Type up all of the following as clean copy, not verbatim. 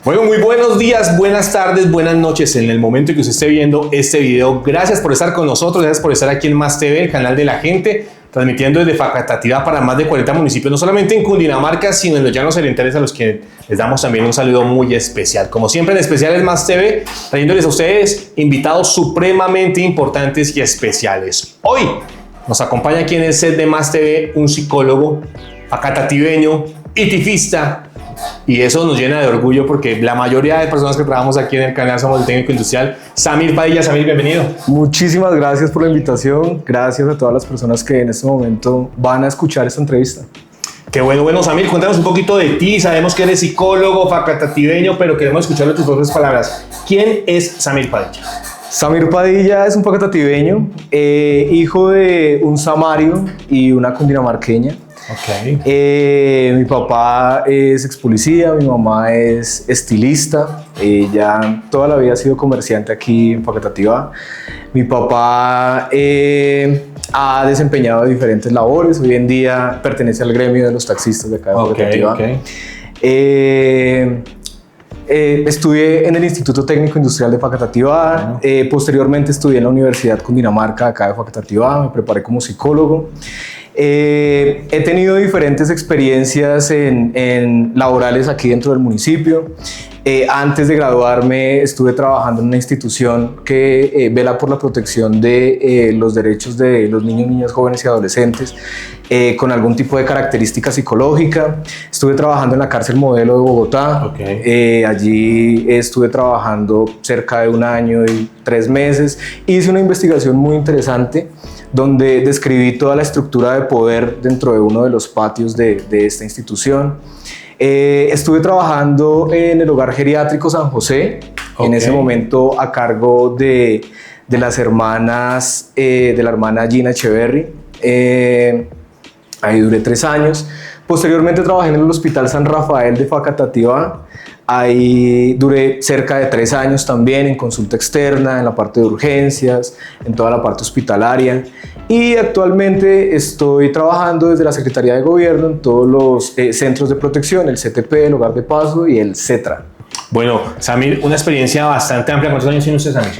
Bueno, muy buenos días, buenas tardes, buenas noches en el momento en que usted esté viendo este video. Gracias por estar con nosotros, gracias por estar aquí en Más TV, el canal de la gente, transmitiendo desde Facatativá para más de 40 municipios, no solamente en Cundinamarca, sino en los llanos orientales, a los que les damos también un saludo muy especial. Como siempre, en especial es Más TV, trayéndoles a ustedes invitados supremamente importantes y especiales. Hoy nos acompaña aquí en el set de Más TV un psicólogo facatativeño, itifista, y eso nos llena de orgullo porque la mayoría de personas que trabajamos aquí en el canal somos del técnico industrial. Samir Padilla. Samir, bienvenido. Muchísimas gracias por la invitación. Gracias a todas las personas que en este momento van a escuchar esta entrevista. Qué bueno. Bueno, Samir, cuéntanos un poquito de ti. Sabemos que eres psicólogo, facatativeño, pero queremos escucharlo tus propias palabras. ¿Quién es Samir Padilla? Samir Padilla es un facatativeño, hijo de un samario y una cundinamarqueña. Okay. Mi papá es ex policía, mi mamá es estilista, ella toda la vida ha sido comerciante aquí en Facatativá. Mi papá ha desempeñado diferentes labores, hoy en día pertenece al gremio de los taxistas de acá de Facatativá. Estudié en el Instituto Técnico Industrial de Facatativá, posteriormente estudié en la Universidad Cundinamarca acá de Facatativá, me preparé como psicólogo. He tenido diferentes experiencias en laborales aquí dentro del municipio. Antes de graduarme estuve trabajando en una institución que vela por la protección de los derechos de los niños, niñas, jóvenes y adolescentes con algún tipo de característica psicológica. Estuve trabajando en la cárcel modelo de Bogotá. Okay. Allí estuve trabajando cerca de 1 año y 3 meses. Hice una investigación muy interesante donde describí toda la estructura de poder dentro de uno de los patios de esta institución. Estuve trabajando en el Hogar Geriátrico San José, en ese momento a cargo de las hermanas, de la hermana Gina Echeverry. Ahí duré 3 años. Posteriormente trabajé en el Hospital San Rafael de Facatativá. Ahí duré cerca de 3 años también en consulta externa, en la parte de urgencias, en toda la parte hospitalaria. Y actualmente estoy trabajando desde la Secretaría de Gobierno en todos los centros de protección, el CTP, el Hogar de Paso y el CETRA. Bueno, Samir, una experiencia bastante amplia. ¿Cuántos años tiene usted, Samir?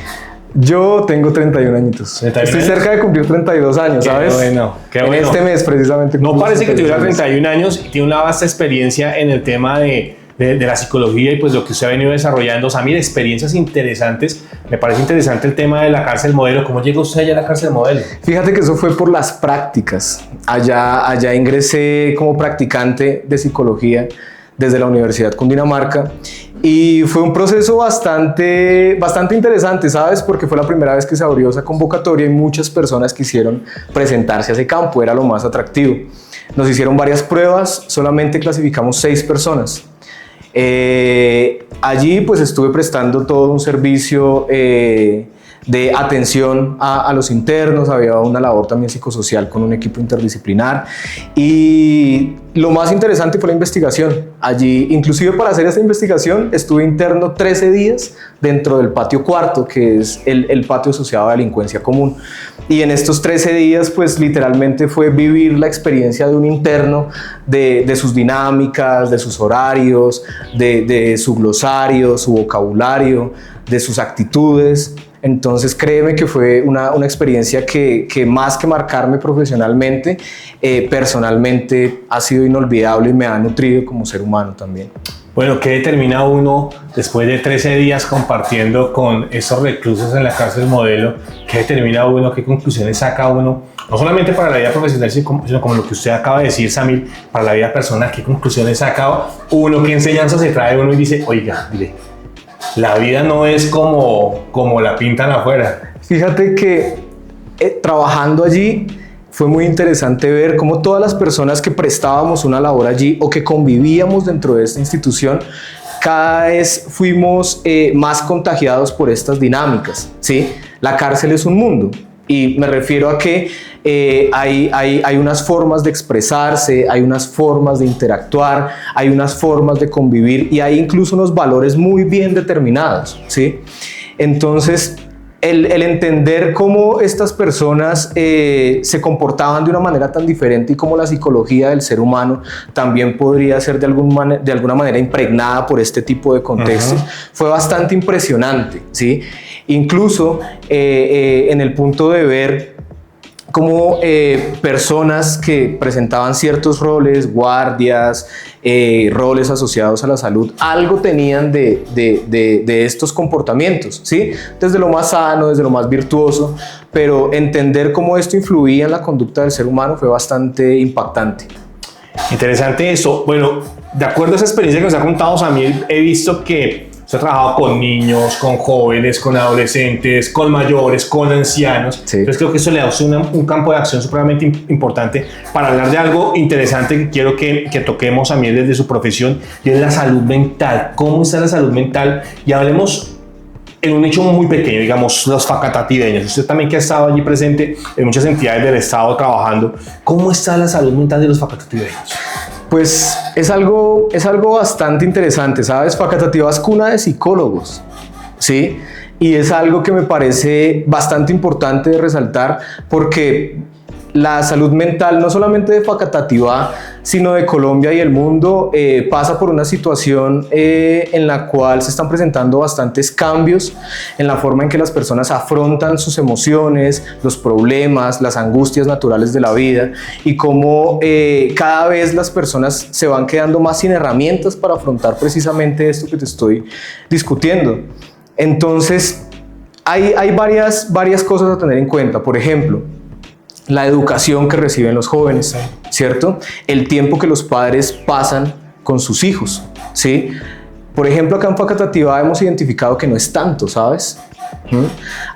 Yo tengo 31 añitos. 31 Estoy cerca de cumplir 32 años, ¿sabes? Qué bueno. En este mes precisamente. No parece que tuviera 31 años y tiene una vasta experiencia en el tema de la psicología y pues lo que usted ha venido desarrollando. Samir, experiencias interesantes. Me parece interesante el tema de la cárcel modelo. ¿Cómo llegó usted allá a la cárcel modelo? Fíjate que eso fue por las prácticas. Allá ingresé como practicante de psicología desde la Universidad Cundinamarca y fue un proceso bastante interesante, ¿sabes? Porque fue la primera vez que se abrió esa convocatoria y muchas personas quisieron presentarse a ese campo, era lo más atractivo. Nos hicieron varias pruebas, solamente clasificamos 6 personas. Allí pues estuve prestando todo un servicio de atención a los internos, había una labor también psicosocial con un equipo interdisciplinar y lo más interesante fue la investigación. Allí, inclusive para hacer esta investigación, estuve interno 13 días dentro del patio cuarto, que es el patio asociado a delincuencia común. Y en estos 13 días, pues literalmente fue vivir la experiencia de un interno, de sus dinámicas, de sus horarios, de su glosario, su vocabulario, de sus actitudes. Entonces créeme que fue una experiencia que más que marcarme profesionalmente, personalmente ha sido inolvidable y me ha nutrido como ser humano también. Bueno, ¿qué determina uno después de 13 días compartiendo con esos reclusos en la cárcel modelo? ¿Qué determina uno? ¿Qué conclusiones saca uno? No solamente para la vida profesional, sino como lo que usted acaba de decir, Samir, para la vida personal. ¿Qué conclusiones saca uno? ¿Qué enseñanza se trae uno y dice, oiga, mire, la vida no es como la pintan afuera? Fíjate que trabajando allí fue muy interesante ver cómo todas las personas que prestábamos una labor allí o que convivíamos dentro de esta institución, cada vez fuimos más contagiados por estas dinámicas, ¿sí? La cárcel es un mundo y me refiero a que hay unas formas de expresarse, hay unas formas de interactuar, hay unas formas de convivir y hay incluso unos valores muy bien determinados, ¿sí? Entonces, el entender cómo estas personas se comportaban de una manera tan diferente y cómo la psicología del ser humano también podría ser de alguna manera impregnada por este tipo de contextos, fue bastante impresionante, ¿sí? Incluso en el punto de ver como personas que presentaban ciertos roles, guardias, roles asociados a la salud, algo tenían de estos comportamientos, ¿sí? Desde lo más sano, desde lo más virtuoso, pero entender cómo esto influía en la conducta del ser humano fue bastante impactante. Interesante eso. Bueno, de acuerdo a esa experiencia que nos ha contado Samir, he visto que se ha trabajado con niños, con jóvenes, con adolescentes, con mayores, con ancianos. Sí. Entonces creo que eso le da un campo de acción supremamente importante para hablar de algo interesante que quiero que toquemos a mí desde su profesión, y es la salud mental. ¿Cómo está la salud mental? Y hablemos en un hecho muy pequeño, digamos, los facatativeños. Usted también, que ha estado allí presente en muchas entidades del Estado trabajando, ¿cómo está la salud mental de los facatativeños? Pues es algo bastante interesante, ¿sabes? Facatativá es cuna de psicólogos, ¿sí? Y es algo que me parece bastante importante de resaltar, porque la salud mental, no solamente de Facatativá, sino de Colombia y el mundo, pasa por una situación en la cual se están presentando bastantes cambios en la forma en que las personas afrontan sus emociones, los problemas, las angustias naturales de la vida, y cómo cada vez las personas se van quedando más sin herramientas para afrontar precisamente esto que te estoy discutiendo. Entonces, hay varias cosas a tener en cuenta. Por ejemplo, la educación que reciben los jóvenes, ¿cierto? El tiempo que los padres pasan con sus hijos, ¿sí? Por ejemplo, acá en Facatativá hemos identificado que no es tanto, ¿sabes?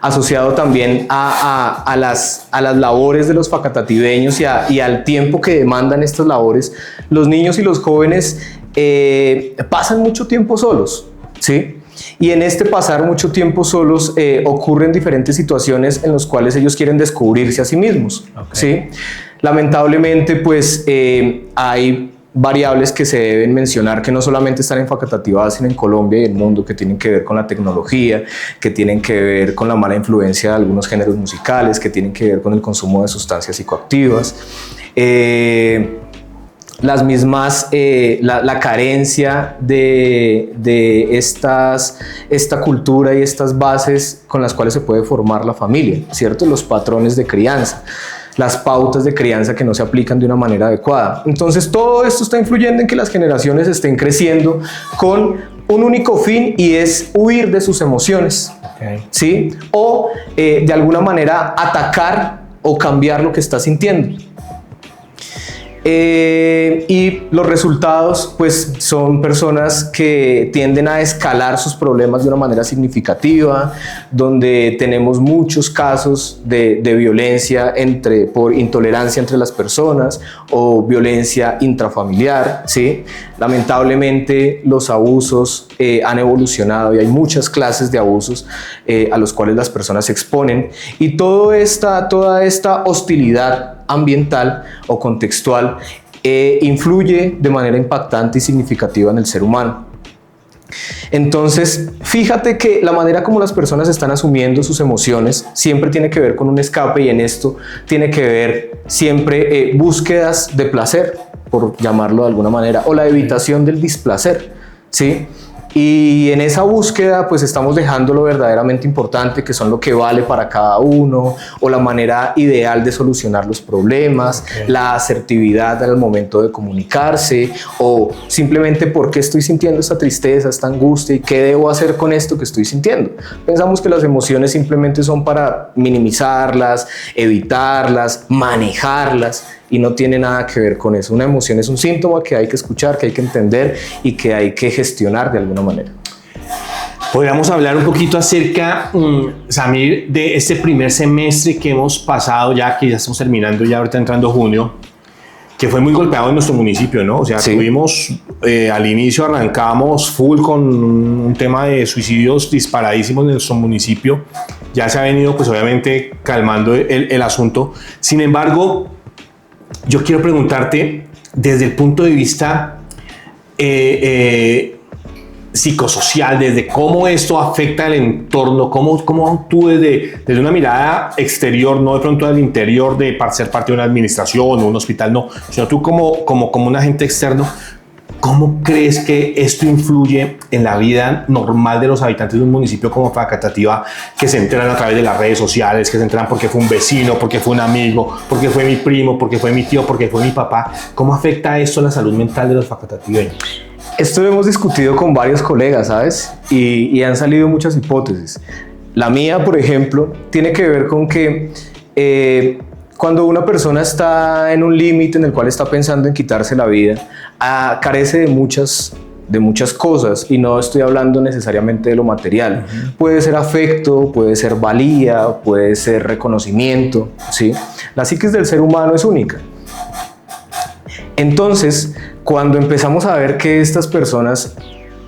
Asociado también a las labores de los facatativeños y al tiempo que demandan estas labores, los niños y los jóvenes pasan mucho tiempo solos, ¿sí? Y en este pasar mucho tiempo solos ocurren diferentes situaciones en las cuales ellos quieren descubrirse a sí mismos, ¿sí? Lamentablemente, pues hay variables que se deben mencionar que no solamente están en Facatativá, sino en Colombia y el mundo, que tienen que ver con la tecnología, que tienen que ver con la mala influencia de algunos géneros musicales, que tienen que ver con el consumo de sustancias psicoactivas, las mismas, la carencia de esta cultura y estas bases con las cuales se puede formar la familia, ¿cierto? Los patrones de crianza, las pautas de crianza que no se aplican de una manera adecuada. Entonces, todo esto está influyendo en que las generaciones estén creciendo con un único fin, y es huir de sus emociones, ¿sí? O de alguna manera atacar o cambiar lo que está sintiendo. Y los resultados, pues, son personas que tienden a escalar sus problemas de una manera significativa, donde tenemos muchos casos de violencia por intolerancia entre las personas o violencia intrafamiliar, ¿sí? Lamentablemente, los abusos han evolucionado y hay muchas clases de abusos a los cuales las personas se exponen, y toda esta hostilidad ambiental o contextual influye de manera impactante y significativa en el ser humano. Entonces, fíjate que la manera como las personas están asumiendo sus emociones siempre tiene que ver con un escape, y en esto tiene que ver siempre búsquedas de placer, por llamarlo de alguna manera, o la evitación del displacer, ¿sí? Y en esa búsqueda, pues, estamos dejando lo verdaderamente importante, que son lo que vale para cada uno, o la manera ideal de solucionar los problemas, la asertividad al momento de comunicarse, o simplemente por qué estoy sintiendo esta tristeza, esta angustia, y qué debo hacer con esto que estoy sintiendo. Pensamos que las emociones simplemente son para minimizarlas, evitarlas, manejarlas, y no tiene nada que ver con eso. Una emoción es un síntoma que hay que escuchar, que hay que entender y que hay que gestionar de alguna manera. Podríamos hablar un poquito acerca, Samir, de este primer semestre que hemos pasado, ya que ya estamos terminando, ya ahorita entrando junio, que fue muy golpeado en nuestro municipio, ¿no? O sea, sí. Tuvimos, al inicio arrancamos full con un tema de suicidios disparadísimos en nuestro municipio. Ya se ha venido, pues, obviamente calmando el asunto. Sin embargo, yo quiero preguntarte, desde el punto de vista psicosocial, desde cómo esto afecta al entorno, cómo tú desde una mirada exterior, no de pronto al interior de ser parte de una administración o un hospital, no, sino tú como un agente externo, ¿cómo crees que esto influye en la vida normal de los habitantes de un municipio como Facatativá, que se enteran a través de las redes sociales, que se enteran porque fue un vecino, porque fue un amigo, porque fue mi primo, porque fue mi tío, porque fue mi papá? ¿Cómo afecta esto a la salud mental de los facatativeños? Esto lo hemos discutido con varios colegas, ¿sabes? Y han salido muchas hipótesis. La mía, por ejemplo, tiene que ver con que cuando una persona está en un límite en el cual está pensando en quitarse la vida, carece de muchas cosas, y no estoy hablando necesariamente de lo material. Puede ser afecto, puede ser valía, puede ser reconocimiento, ¿sí? La psiquis del ser humano es única. Entonces, cuando empezamos a ver que estas personas,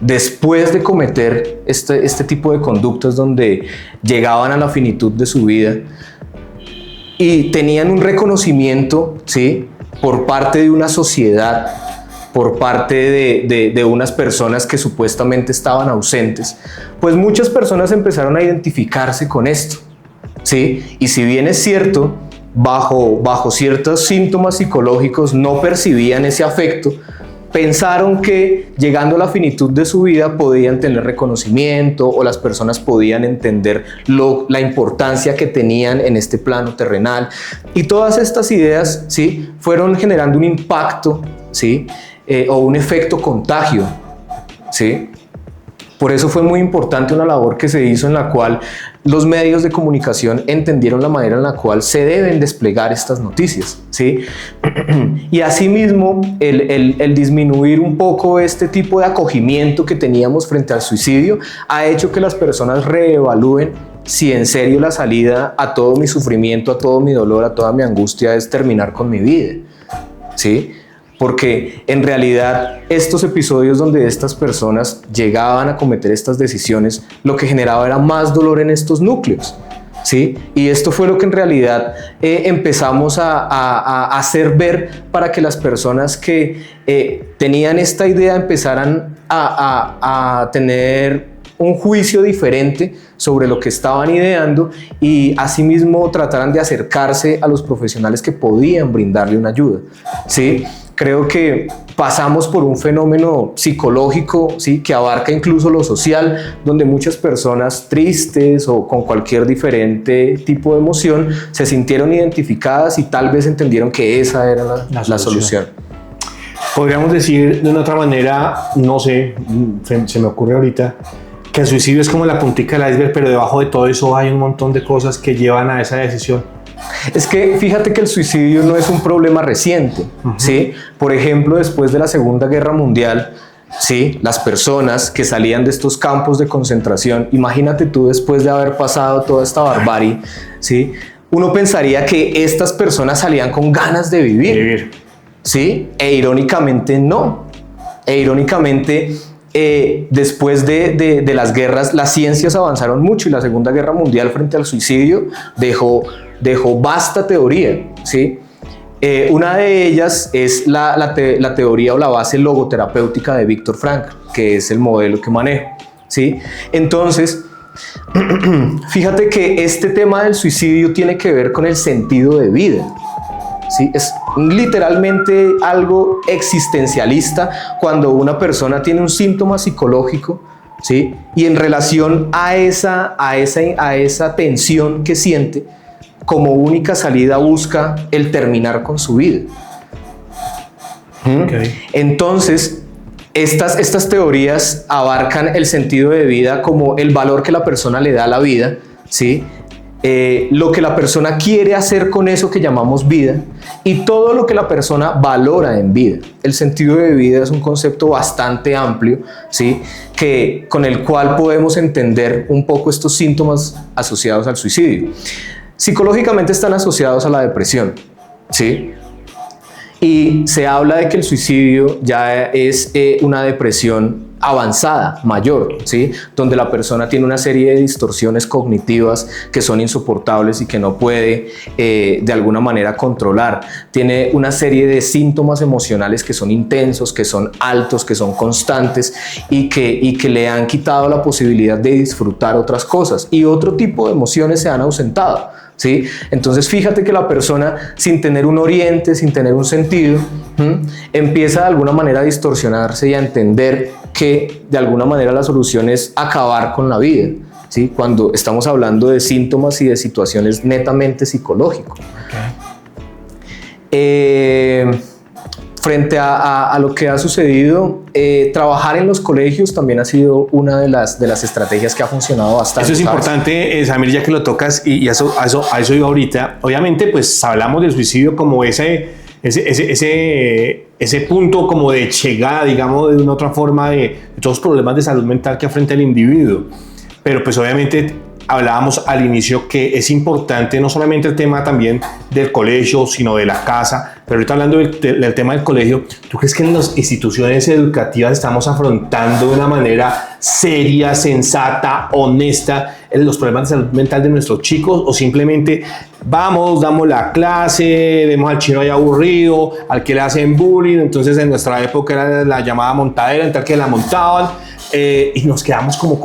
después de cometer este tipo de conductas donde llegaban a la finitud de su vida y tenían un reconocimiento, ¿sí?, por parte de una sociedad, por parte de unas personas que supuestamente estaban ausentes, pues muchas personas empezaron a identificarse con esto, ¿sí? Y si bien es cierto, bajo ciertos síntomas psicológicos no percibían ese afecto, pensaron que llegando a la finitud de su vida podían tener reconocimiento, o las personas podían entender la importancia que tenían en este plano terrenal. Y todas estas ideas, ¿sí?, fueron generando un impacto, ¿sí?, o un efecto contagio, ¿sí? Por eso fue muy importante una labor que se hizo, en la cual los medios de comunicación entendieron la manera en la cual se deben desplegar estas noticias, ¿sí? Y asimismo, el disminuir un poco este tipo de acogimiento que teníamos frente al suicidio ha hecho que las personas reevalúen si en serio la salida a todo mi sufrimiento, a todo mi dolor, a toda mi angustia es terminar con mi vida, ¿sí? Porque en realidad estos episodios donde estas personas llegaban a cometer estas decisiones, lo que generaba era más dolor en estos núcleos, ¿sí? Y esto fue lo que en realidad empezamos a hacer ver, para que las personas que tenían esta idea empezaran a tener un juicio diferente sobre lo que estaban ideando, y asimismo trataran de acercarse a los profesionales que podían brindarle una ayuda, ¿sí? Creo que pasamos por un fenómeno psicológico, ¿sí?, que abarca incluso lo social, donde muchas personas tristes o con cualquier diferente tipo de emoción se sintieron identificadas y tal vez entendieron que esa era la solución. Podríamos decir de una otra manera, no sé, se me ocurre ahorita, que el suicidio es como la puntica del iceberg, pero debajo de todo eso hay un montón de cosas que llevan a esa decisión. Es que fíjate que el suicidio no es un problema reciente, ¿sí? Por ejemplo, después de la Segunda Guerra Mundial, ¿sí?, las personas que salían de estos campos de concentración, imagínate tú, después de haber pasado toda esta barbarie, ¿sí?, uno pensaría que estas personas salían con ganas de vivir, ¿sí? E irónicamente no. Después de las guerras, las ciencias avanzaron mucho, y la Segunda Guerra Mundial frente al suicidio dejó vasta teoría, ¿sí? Una de ellas es la teoría o la base logoterapéutica de Viktor Frankl, que es el modelo que manejo, ¿sí? Entonces, fíjate que este tema del suicidio tiene que ver con el sentido de vida, ¿sí? Es literalmente algo existencialista cuando una persona tiene un síntoma psicológico, ¿sí?, y en relación a esa tensión que siente, como única salida busca el terminar con su vida. Okay. Entonces, estas teorías abarcan el sentido de vida como el valor que la persona le da a la vida, ¿sí?, lo que la persona quiere hacer con eso que llamamos vida, y todo lo que la persona valora en vida. El sentido de vida es un concepto bastante amplio, ¿sí?, con el cual podemos entender un poco estos síntomas asociados al suicidio. Psicológicamente están asociados a la depresión, ¿sí? Y se habla de que el suicidio ya es una depresión avanzada, mayor, ¿sí? Donde la persona tiene una serie de distorsiones cognitivas que son insoportables y que no puede de alguna manera controlar. Tiene una serie de síntomas emocionales que son intensos, que son altos, que son constantes y que le han quitado la posibilidad de disfrutar otras cosas, y otro tipo de emociones se han ausentado, ¿sí? Entonces fíjate que la persona, sin tener un oriente, sin tener un sentido, empieza de alguna manera a distorsionarse y a entender que de alguna manera la solución es acabar con la vida, ¿sí? Cuando estamos hablando de síntomas y de situaciones netamente psicológicas. Frente a lo que ha sucedido, trabajar en los colegios también ha sido una de las estrategias que ha funcionado bastante. Eso es importante, Samir, ya que lo tocas, y a eso iba ahorita. Obviamente, pues hablamos del suicidio como ese punto como de llegada, digamos, de una otra forma de todos los problemas de salud mental que afronta el individuo. Pero pues obviamente hablábamos al inicio que es importante no solamente el tema también del colegio, sino de la casa. Pero ahorita hablando del tema del colegio, ¿tú crees que en las instituciones educativas estamos afrontando de una manera seria, sensata, honesta los problemas de salud mental de nuestros chicos? ¿O simplemente vamos, damos la clase, vemos al chino ahí aburrido, al que le hacen bullying? Entonces en nuestra época era la llamada montadera, en tal que la montaban, y nos quedamos como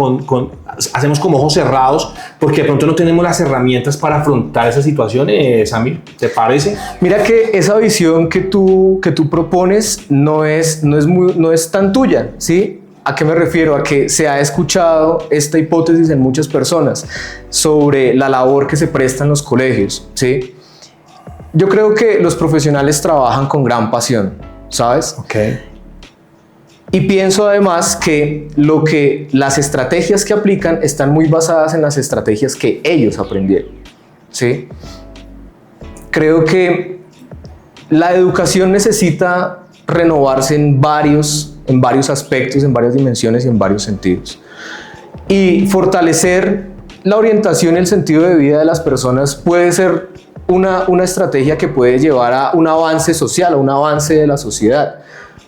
hacemos como ojos cerrados porque de pronto no tenemos las herramientas para afrontar esas situaciones. Samir, ¿te parece? Mira que esa visión que tú propones no es tan tuya, ¿sí? ¿A qué me refiero? A que se ha escuchado esta hipótesis en muchas personas sobre la labor que se presta en los colegios, ¿sí? Yo creo que los profesionales trabajan con gran pasión, ¿sabes? Okay. Y pienso además que las estrategias que aplican están muy basadas en las estrategias que ellos aprendieron, ¿sí? Creo que la educación necesita renovarse en varios aspectos, en varias dimensiones y en varios sentidos. Y fortalecer la orientación y el sentido de vida de las personas puede ser una estrategia que puede llevar a un avance social, a un avance de la sociedad.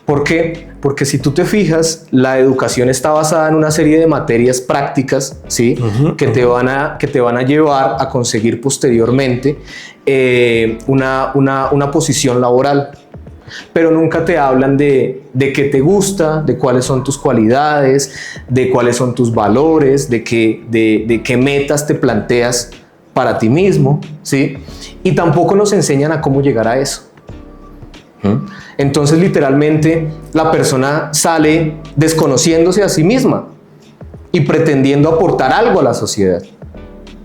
¿Por qué? Porque si tú te fijas, la educación está basada en una serie de materias prácticas, ¿sí? Que te van a llevar a conseguir posteriormente una posición laboral. Pero nunca te hablan de qué te gusta, de cuáles son tus cualidades, de cuáles son tus valores, de qué metas te planteas para ti mismo, ¿sí? Y tampoco nos enseñan a cómo llegar a eso. Entonces, literalmente, la persona sale desconociéndose a sí misma y pretendiendo aportar algo a la sociedad,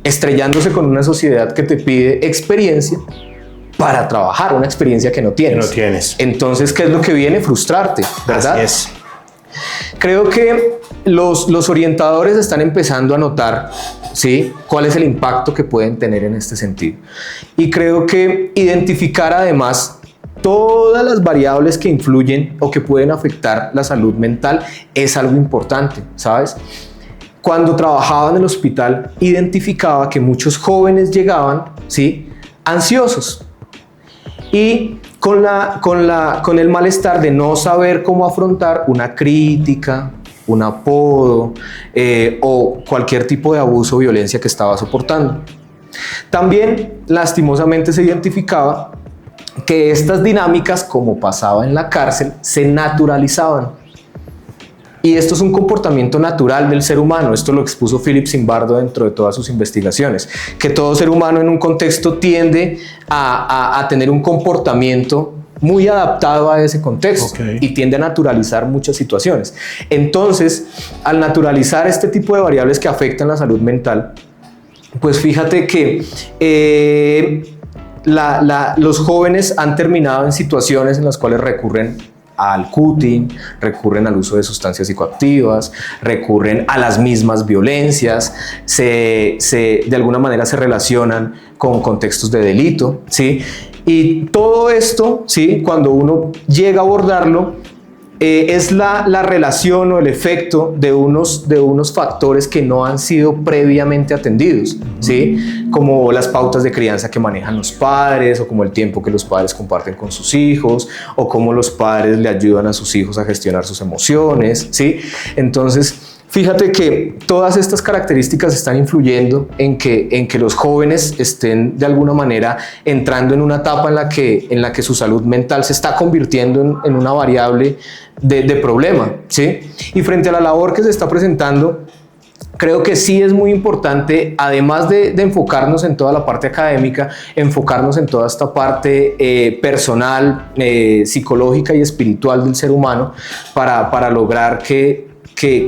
estrellándose con una sociedad que te pide experiencia para trabajar, una experiencia que no tienes. Entonces, ¿qué es lo que viene? Frustrarte, ¿verdad? Así es. Creo que los orientadores están empezando a notar, ¿sí?, cuál es el impacto que pueden tener en este sentido. Y creo que identificar además todas las variables que influyen o que pueden afectar la salud mental es algo importante, ¿sabes? Cuando trabajaba en el hospital, identificaba que muchos jóvenes llegaban, ¿sí?, ansiosos y con el malestar de no saber cómo afrontar una crítica, un apodo o cualquier tipo de abuso o violencia que estaba soportando. También, lastimosamente, se identificaba que estas dinámicas, como pasaba en la cárcel, se naturalizaban. Y esto es un comportamiento natural del ser humano. Esto lo expuso Philip Zimbardo dentro de todas sus investigaciones, que todo ser humano en un contexto tiende a tener un comportamiento muy adaptado a ese contexto, okay, y tiende a naturalizar muchas situaciones. Entonces, al naturalizar este tipo de variables que afectan la salud mental, pues fíjate que los jóvenes han terminado en situaciones en las cuales recurren al cutting, recurren al uso de sustancias psicoactivas, recurren a las mismas violencias, de alguna manera se relacionan con contextos de delito, ¿sí? Y todo esto, ¿sí?, cuando uno llega a abordarlo, es la relación o el efecto de unos factores que no han sido previamente atendidos, ¿sí? Como las pautas de crianza que manejan los padres, o como el tiempo que los padres comparten con sus hijos, o cómo los padres le ayudan a sus hijos a gestionar sus emociones, ¿sí? Entonces, fíjate que todas estas características están influyendo en que los jóvenes estén de alguna manera entrando en una etapa en la que su salud mental se está convirtiendo en una variable de problema, ¿sí? Y frente a la labor que se está presentando, creo que sí es muy importante, además de enfocarnos en toda la parte académica, enfocarnos en toda esta parte personal, psicológica y espiritual del ser humano para lograr que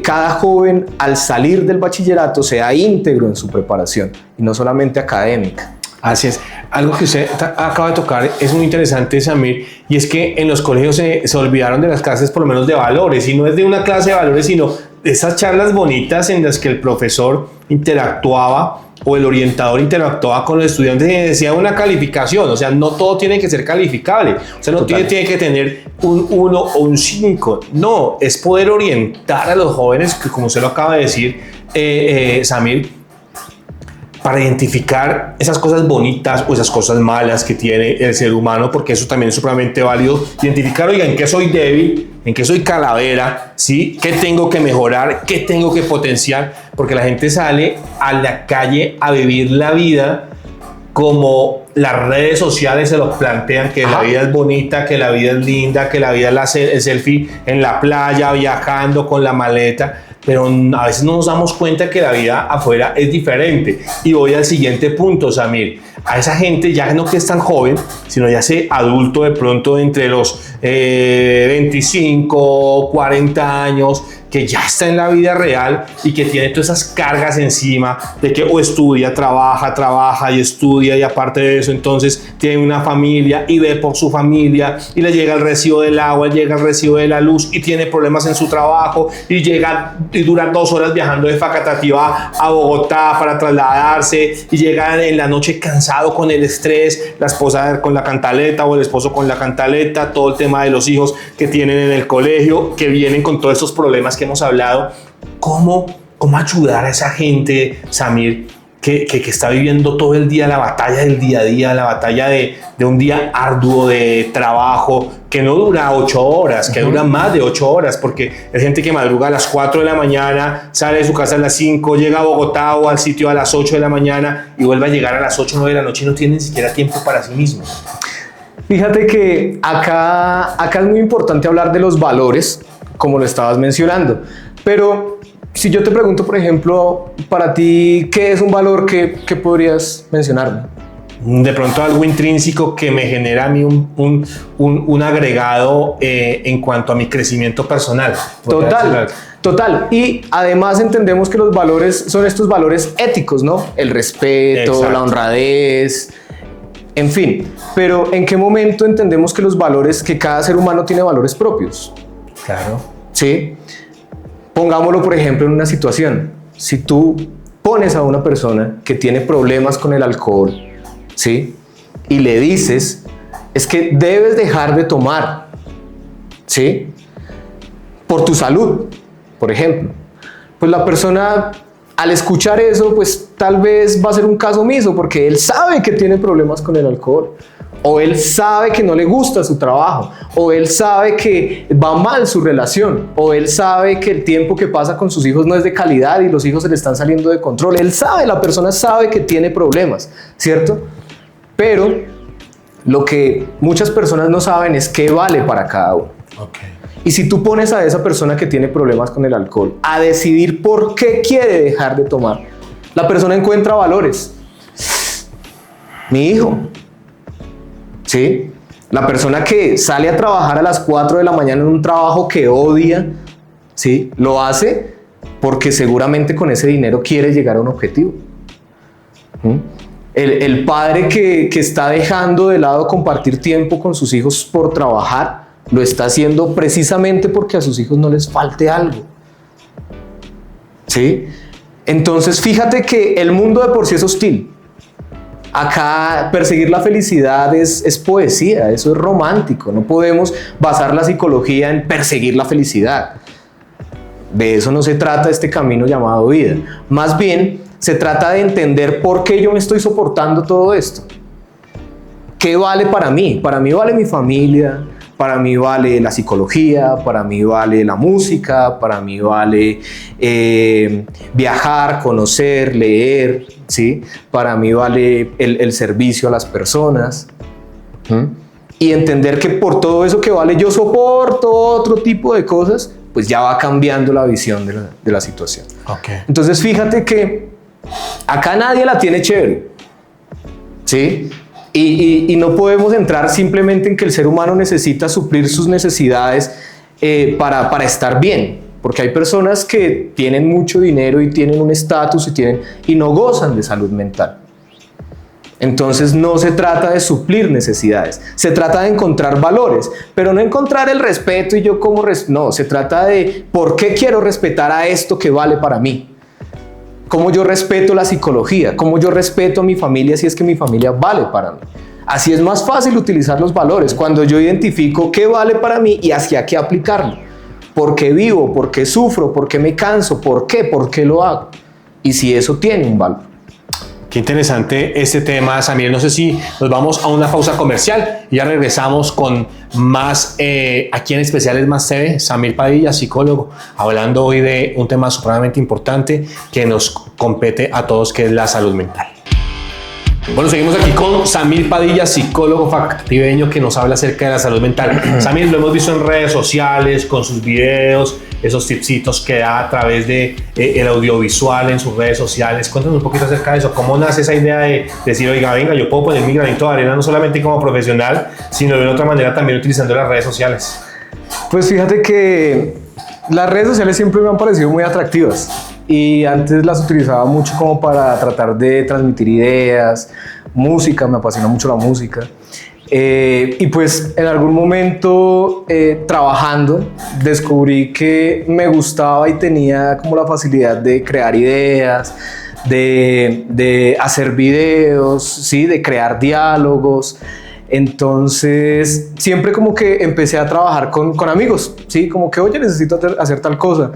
cada joven al salir del bachillerato sea íntegro en su preparación y no solamente académica. Así es. Algo que usted acaba de tocar es muy interesante, Samir, y es que en los colegios se olvidaron de las clases por lo menos de valores, y no es de una clase de valores, sino de esas charlas bonitas en las que el profesor interactuaba o el orientador interactuaba con los estudiantes y decía una calificación. O sea, no todo tiene que ser calificable. O sea, no tiene que tener un 1 o un 5. No, es poder orientar a los jóvenes, que como usted lo acaba de decir, Samir, para identificar esas cosas bonitas o esas cosas malas que tiene el ser humano, porque eso también es supremamente válido. Identificar, oiga, en qué soy débil, en qué soy calavera, ¿sí? ¿Qué tengo que mejorar? ¿Qué tengo que potenciar? Porque la gente sale a la calle a vivir la vida como las redes sociales se los plantean, que la vida es bonita, que la vida es linda, que la vida es el selfie en la playa, viajando con la maleta. Pero a veces no nos damos cuenta que la vida afuera es diferente. Y voy al siguiente punto, Samir. A esa gente ya no que es tan joven, sino ya ese adulto de pronto entre los 25, 40 años, que ya está en la vida real y que tiene todas esas cargas encima de que o estudia, trabaja y estudia, y aparte de eso entonces tiene una familia y ve por su familia y le llega el recibo del agua, llega el recibo de la luz y tiene problemas en su trabajo y llega y dura 2 horas viajando de Facatativá a Bogotá para trasladarse y llega en la noche cansado con el estrés, la esposa con la cantaleta o el esposo con la cantaleta, todo el tema de los hijos que tienen en el colegio, que vienen con todos estos problemas que hemos hablado. ¿Cómo ayudar a esa gente, Samir, que está viviendo todo el día la batalla del día a día, la batalla de un día arduo de trabajo que no dura 8 horas, que dura más de 8 horas, porque hay gente que madruga a las 4 de la mañana, sale de su casa a las 5, llega a Bogotá o al sitio a las 8 de la mañana y vuelve a llegar a las 8 o 9 de la noche y no tiene ni siquiera tiempo para sí mismo? Fíjate que acá es muy importante hablar de los valores, como lo estabas mencionando, pero si yo te pregunto, por ejemplo, para ti, ¿qué es un valor? ¿Qué podrías mencionarme? De pronto algo intrínseco que me genera a mí un agregado en cuanto a mi crecimiento personal. Total. Y además entendemos que los valores son estos valores éticos, ¿no? El respeto, exacto, la honradez, en fin. Pero ¿en qué momento entendemos que que cada ser humano tiene valores propios? Claro. ¿Sí? Pongámoslo, por ejemplo, en una situación. Si tú pones a una persona que tiene problemas con el alcohol, ¿sí? Y le dices, es que debes dejar de tomar, ¿sí? Por tu salud, por ejemplo. Pues la persona, al escuchar eso, pues tal vez va a ser un caso omiso, porque él sabe que tiene problemas con el alcohol. O él sabe que no le gusta su trabajo, o él sabe que va mal su relación, o él sabe que el tiempo que pasa con sus hijos no es de calidad y los hijos se le están saliendo de control. La persona sabe que tiene problemas, ¿cierto? Pero lo que muchas personas no saben es qué vale para cada uno. Okay. Y si tú pones a esa persona que tiene problemas con el alcohol a decidir por qué quiere dejar de tomar, la persona encuentra valores. Mi hijo. ¿Sí? La persona que sale a trabajar a las 4 de la mañana en un trabajo que odia, ¿sí? Lo hace porque seguramente con ese dinero quiere llegar a un objetivo. El padre que está dejando de lado compartir tiempo con sus hijos por trabajar, lo está haciendo precisamente porque a sus hijos no les falte algo. ¿Sí? Entonces fíjate que el mundo de por sí es hostil. Acá perseguir la felicidad es poesía, eso es romántico. No podemos basar la psicología en perseguir la felicidad. De eso no se trata este camino llamado vida. Más bien, se trata de entender por qué yo me estoy soportando todo esto. ¿Qué vale para mí? Para mí vale mi familia, para mí vale la psicología, para mí vale la música, para mí vale viajar, conocer, leer, ¿sí? Para mí vale el servicio a las personas. Y entender que por todo eso que vale yo soporto otro tipo de cosas, pues ya va cambiando la visión de la situación. Okay. Entonces fíjate que acá nadie la tiene chévere, ¿sí? Y no podemos entrar simplemente en que el ser humano necesita suplir sus necesidades para estar bien, porque hay personas que tienen mucho dinero y tienen un estatus y no gozan de salud mental. Entonces no se trata de suplir necesidades, se trata de encontrar valores, pero no encontrar el respeto y yo como no, se trata de por qué quiero respetar a esto que vale para mí. Cómo yo respeto la psicología, cómo yo respeto a mi familia si es que mi familia vale para mí. Así es más fácil utilizar los valores, cuando yo identifico qué vale para mí y hacia qué aplicarlo. ¿Por qué vivo? ¿Por qué sufro? ¿Por qué me canso? ¿Por qué? ¿Por qué lo hago? Y si eso tiene un valor. Qué interesante este tema, Samir. No sé si nos vamos a una pausa comercial y ya regresamos con más, aquí en especial es Más TV, Samir Padilla, psicólogo, hablando hoy de un tema supremamente importante que nos compete a todos, que es la salud mental. Bueno, seguimos aquí con Samir Padilla, psicólogo factiveño, que nos habla acerca de la salud mental. Samir, lo hemos visto en redes sociales, con sus videos, esos tipsitos que da a través de el audiovisual en sus redes sociales. Cuéntanos un poquito acerca de eso. ¿Cómo nace esa idea de decir, oiga, venga, yo puedo poner mi granito de arena no solamente como profesional, sino de otra manera también utilizando las redes sociales? Pues fíjate que las redes sociales siempre me han parecido muy atractivas y antes las utilizaba mucho como para tratar de transmitir ideas, música, me apasiona mucho la música. Y pues en algún momento trabajando descubrí que me gustaba y tenía como la facilidad de crear ideas, de hacer videos, ¿sí? De crear diálogos. Entonces siempre como que empecé a trabajar con amigos, ¿sí? Como que, oye, necesito hacer tal cosa.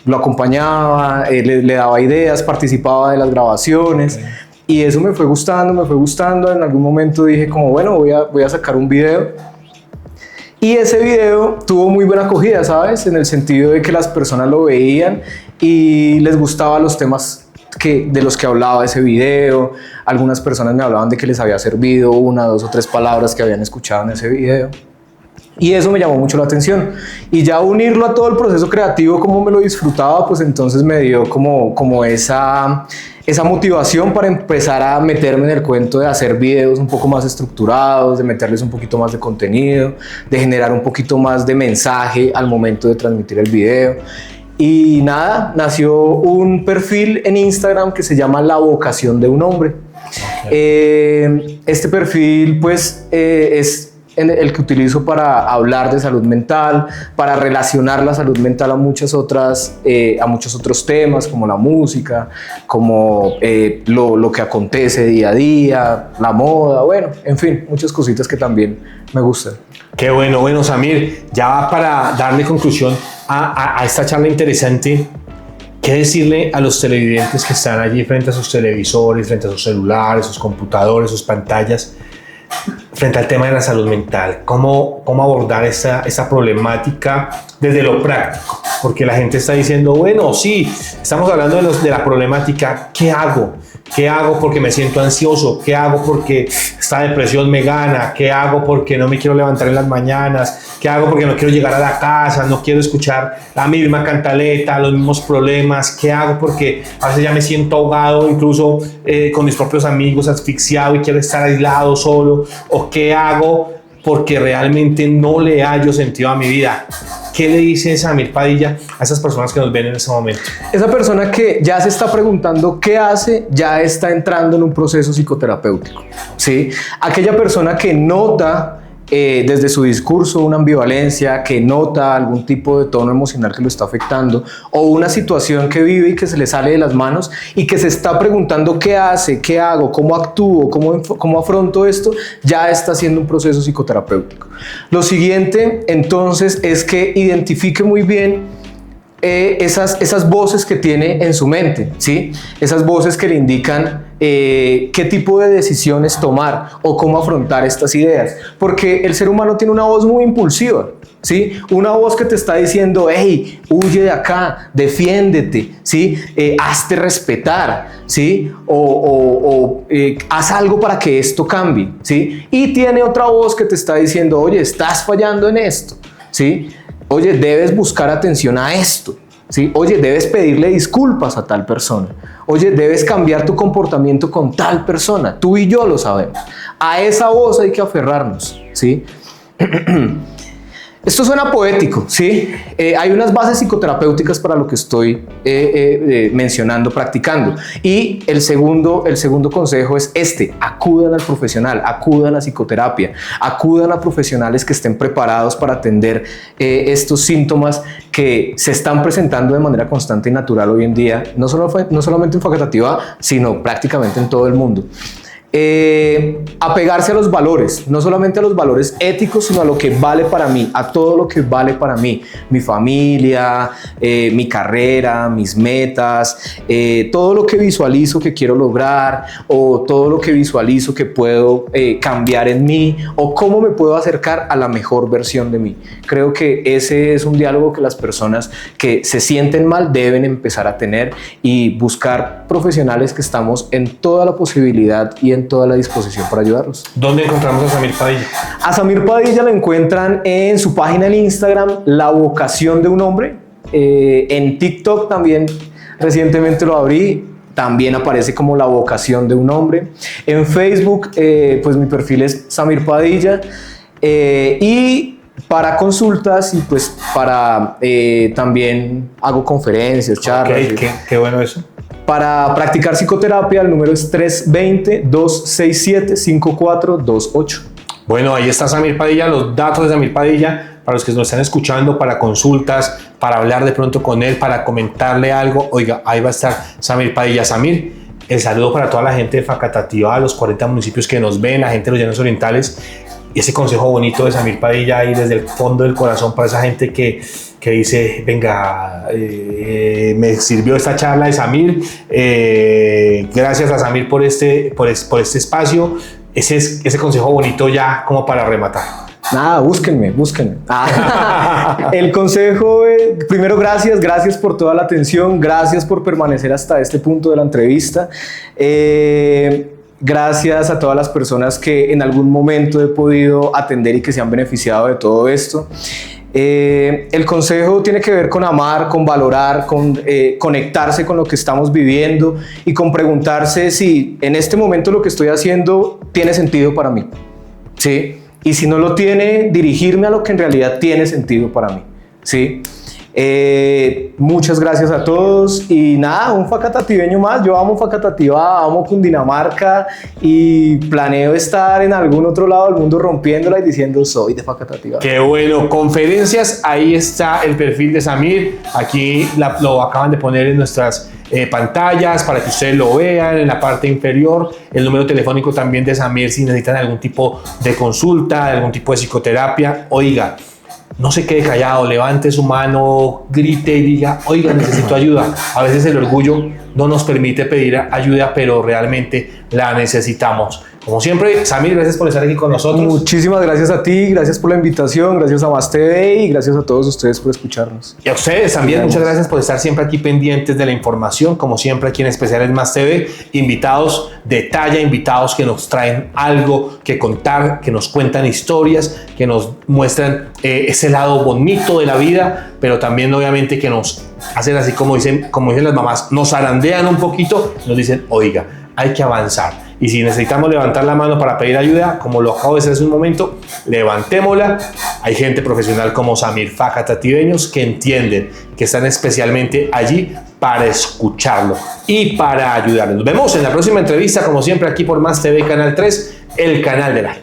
Lo acompañaba, le daba ideas, participaba de las grabaciones. Y eso me fue gustando. En algún momento dije como, bueno, voy a sacar un video. Y ese video tuvo muy buena acogida, ¿sabes? En el sentido de que las personas lo veían y les gustaban los temas de los que hablaba ese video. Algunas personas me hablaban de que les había servido 1, 2 o 3 palabras que habían escuchado en ese video. Y eso me llamó mucho la atención. Y ya unirlo a todo el proceso creativo, como me lo disfrutaba, pues entonces me dio como esa motivación para empezar a meterme en el cuento de hacer videos un poco más estructurados, de meterles un poquito más de contenido, de generar un poquito más de mensaje al momento de transmitir el video. Y nada, nació un perfil en Instagram que se llama La Vocación de un Hombre. Okay. Este perfil pues es el que utilizo para hablar de salud mental, para relacionar la salud mental a muchos otros temas, como la música, como lo que acontece día a día, la moda, bueno, en fin, muchas cositas que también me gustan. Qué bueno, Samir, ya para darle conclusión a esta charla interesante, ¿qué decirle a los televidentes que están allí frente a sus televisores, frente a sus celulares, sus computadores, sus pantallas, frente al tema de la salud mental? ¿Cómo abordar esta problemática desde lo práctico? Porque la gente está diciendo, bueno, sí, estamos hablando de la problemática, ¿qué hago? ¿Qué hago porque me siento ansioso? ¿Qué hago porque esta depresión me gana? ¿Qué hago porque no me quiero levantar en las mañanas? ¿Qué hago porque no quiero llegar a la casa? No quiero escuchar la misma cantaleta, los mismos problemas. ¿Qué hago porque a veces ya me siento ahogado, incluso con mis propios amigos, asfixiado y quiero estar aislado, solo? ¿O qué hago porque realmente no le hallo sentido a mi vida? ¿Qué le dice Samir Padilla a esas personas que nos ven en ese momento? Esa persona que ya se está preguntando qué hace, ya está entrando en un proceso psicoterapéutico, ¿sí? Aquella persona que nota desde su discurso una ambivalencia, que nota algún tipo de tono emocional que lo está afectando, o una situación que vive y que se le sale de las manos y que se está preguntando qué hace, qué hago, cómo actúo, cómo afronto esto, ya está haciendo un proceso psicoterapéutico. Lo siguiente, entonces, es que identifique muy bien esas voces que tiene en su mente, ¿sí? Esas voces que le indican qué tipo de decisiones tomar o cómo afrontar estas ideas, porque el ser humano tiene una voz muy impulsiva, ¿sí? Una voz que te está diciendo, hey, huye de acá, defiéndete, ¿sí? Hazte respetar, ¿sí? Haz algo para que esto cambie, ¿sí? Y tiene otra voz que te está diciendo, oye, estás fallando en esto, ¿sí? Oye, debes buscar atención a esto, ¿sí? Oye, debes pedirle disculpas a tal persona. Oye, debes cambiar tu comportamiento con tal persona. Tú y yo lo sabemos. A esa voz hay que aferrarnos, ¿sí? Esto suena poético, ¿sí? Hay unas bases psicoterapéuticas para lo que estoy mencionando, practicando. Y el segundo consejo es acudan al profesional, acudan a psicoterapia, acudan a profesionales que estén preparados para atender estos síntomas que se están presentando de manera constante y natural hoy en día, no solamente en Facatativá, sino prácticamente en todo el mundo. Apegarse a los valores, no solamente a los valores éticos, sino a lo que vale para mí, a todo lo que vale para mí, mi familia, mi carrera, mis metas, todo lo que visualizo que quiero lograr, o todo lo que visualizo que puedo cambiar en mí, o cómo me puedo acercar a la mejor versión de mí. Creo que ese es un diálogo que las personas que se sienten mal deben empezar a tener y buscar profesionales que estamos en toda la posibilidad y en toda la disposición para ayudarlos. ¿Dónde encontramos a Samir Padilla? A Samir Padilla lo encuentran en su página en Instagram, La Vocación de un Hombre. En TikTok también recientemente lo abrí, también aparece como La Vocación de un Hombre. En Facebook, pues mi perfil es Samir Padilla. Y para consultas y pues para también hago conferencias, charlas. Okay, qué bueno eso. Para practicar psicoterapia, el número es 320-267-5428. Bueno, ahí está Samir Padilla, los datos de Samir Padilla, para los que nos están escuchando, para consultas, para hablar de pronto con él, para comentarle algo. Oiga, ahí va a estar Samir Padilla. Samir, el saludo para toda la gente de Facatativá, los 40 municipios que nos ven, la gente de los Llanos Orientales. Y ese consejo bonito de Samir Padilla ahí desde el fondo del corazón para esa gente que dice, venga, me sirvió esta charla de Samir, gracias a Samir por este espacio, ese consejo bonito ya como para rematar. Nada, búsquenme. El consejo, primero gracias por toda la atención, gracias por permanecer hasta este punto de la entrevista. Gracias a todas las personas que en algún momento he podido atender y que se han beneficiado de todo esto. El consejo tiene que ver con amar, con valorar, con conectarse con lo que estamos viviendo y con preguntarse si en este momento lo que estoy haciendo tiene sentido para mí, ¿sí? Y si no lo tiene, dirigirme a lo que en realidad tiene sentido para mí, ¿sí? Muchas gracias a todos y nada, un facatativeño más. Yo amo Facatativá, amo Cundinamarca y planeo estar en algún otro lado del mundo rompiéndola y diciendo soy de Facatativá. Qué bueno, conferencias, ahí está el perfil de Samir, aquí lo acaban de poner en nuestras pantallas para que ustedes lo vean en la parte inferior, el número telefónico también de Samir si necesitan algún tipo de consulta, algún tipo de psicoterapia. Oiga, no se quede callado, levante su mano, grite y diga, oiga, necesito ayuda. A veces el orgullo no nos permite pedir ayuda, pero realmente la necesitamos. Como siempre, Samir, gracias por estar aquí con nosotros. Muchísimas gracias a ti, gracias por la invitación, gracias a Más TV y gracias a todos ustedes por escucharnos. Y a ustedes también, muchas gracias por estar siempre aquí pendientes de la información, como siempre aquí en Especiales Más TV, invitados de talla, invitados que nos traen algo que contar, que nos cuentan historias, que nos muestran ese lado bonito de la vida, pero también obviamente que nos hacen así como dicen las mamás, nos zarandean un poquito, nos dicen, oiga, hay que avanzar. Y si necesitamos levantar la mano para pedir ayuda, como lo acabo de hacer hace un momento, levantémosla. Hay gente profesional como Samir, facatativeños que entienden, que están especialmente allí para escucharlo y para ayudarles. Nos vemos en la próxima entrevista, como siempre, aquí por Más TV Canal 3, el canal de la gente.